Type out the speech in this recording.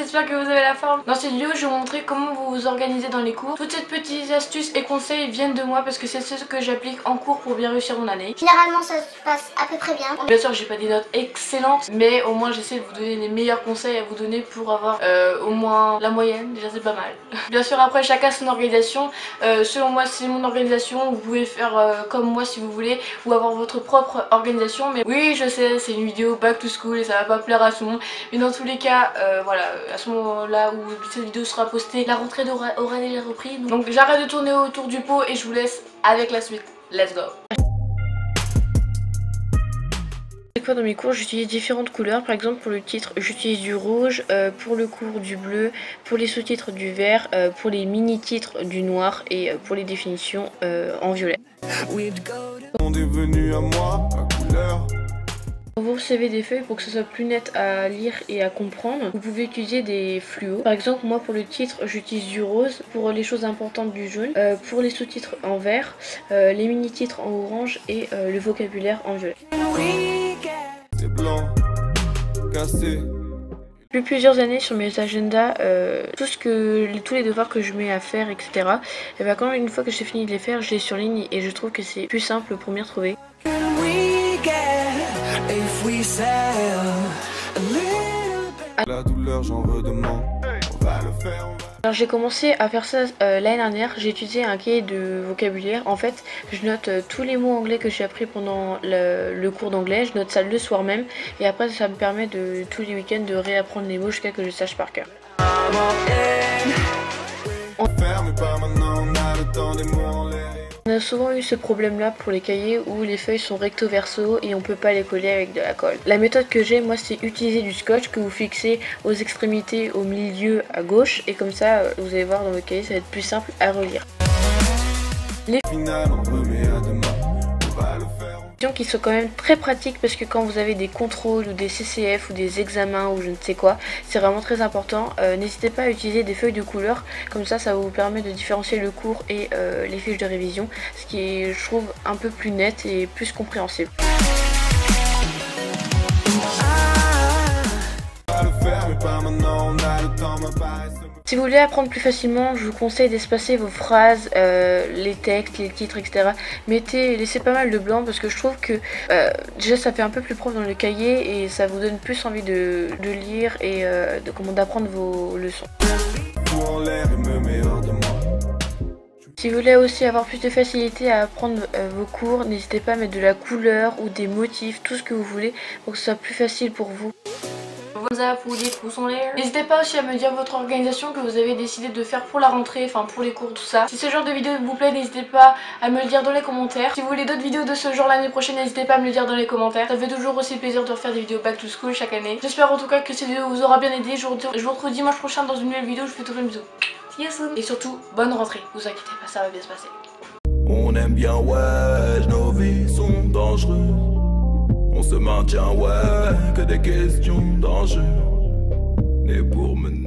j'espère que vous avez la forme. Dans cette vidéo je vais vous montrer comment vous vous organisez dans les cours. Toutes ces petites astuces et conseils viennent de moi parce que c'est ce que j'applique en cours pour bien réussir mon année. Généralement ça se passe à peu près bien. Bien sûr j'ai pas des notes excellentes, mais au moins j'essaie de vous donner les meilleurs conseils à vous donner pour avoir au moins la moyenne, déjà c'est pas mal. Bien sûr après chacun son organisation, selon moi c'est mon organisation, vous pouvez faire comme moi si vous voulez ou avoir votre propre organisation. Mais oui je sais c'est une vidéo back to school et ça va pas plaire à tout le monde, mais dans tous les cas voilà, à ce moment là où cette vidéo sera postée, la rentrée aura déjà repris, donc j'arrête de tourner autour du pot et je vous laisse avec la suite. Let's go. Chaque fois dans mes cours j'utilise différentes couleurs. Par exemple pour le titre j'utilise du rouge, pour le cours du bleu, pour les sous-titres du vert, pour les mini-titres du noir et pour les définitions en violet. On est venu à moi, à couleur. Quand vous recevez des feuilles, pour que ce soit plus net à lire et à comprendre, vous pouvez utiliser des fluos. Par exemple moi pour le titre j'utilise du rose, pour les choses importantes du jaune, pour les sous-titres en vert, les mini-titres en orange et le vocabulaire en violet. C'est blanc, cassé. Depuis plusieurs années sur mes agendas, tous les devoirs que je mets à faire, etc. Et bien quand une fois que j'ai fini de les faire, je les surligne et je trouve que c'est plus simple pour m'y retrouver. La douleur, j'en redemande. On va le faire, Alors j'ai commencé à faire ça l'année dernière. J'ai utilisé un cahier de vocabulaire. En fait je note tous les mots anglais que j'ai appris pendant le cours d'anglais. Je note ça le soir même et après ça me permet de tous les week-ends de réapprendre les mots jusqu'à que je sache par cœur. On a souvent eu ce problème là pour les cahiers où les feuilles sont recto verso et on peut pas les coller avec de la colle. La méthode que j'ai moi c'est utiliser du scotch que vous fixez aux extrémités au milieu à gauche et comme ça vous allez voir dans votre cahier ça va être plus simple à relire. Les qui sont quand même très pratiques parce que quand vous avez des contrôles ou des CCF ou des examens ou je ne sais quoi, c'est vraiment très important. N'hésitez pas à utiliser des feuilles de couleur, comme ça vous permet de différencier le cours et les fiches de révision, ce qui est je trouve un peu plus net et plus compréhensible. Si vous voulez apprendre plus facilement, je vous conseille d'espacer vos phrases, les textes, les titres, etc. Laissez pas mal de blanc parce que je trouve que déjà ça fait un peu plus propre dans le cahier et ça vous donne plus envie de lire et d'apprendre vos leçons. Si vous voulez aussi avoir plus de facilité à apprendre vos cours, n'hésitez pas à mettre de la couleur ou des motifs, tout ce que vous voulez pour que ce soit plus facile pour vous. N'hésitez pas aussi à me dire votre organisation que vous avez décidé de faire pour la rentrée, enfin pour les cours, tout ça. Si ce genre de vidéo vous plaît, n'hésitez pas à me le dire dans les commentaires. Si vous voulez d'autres vidéos de ce genre l'année prochaine, n'hésitez pas à me le dire dans les commentaires. Ça fait toujours aussi plaisir de refaire des vidéos back to school chaque année. J'espère en tout cas que cette vidéo vous aura bien aidé. Je vous retrouve dimanche prochain dans une nouvelle vidéo. Je vous fais tous les bisous. See you soon. Et surtout, bonne rentrée. Vous inquiétez pas, ça va bien se passer. On aime bien, ouais, nos vies sont dangereuses. On se maintient, ouais, que des questions d'enjeux. Et pour mener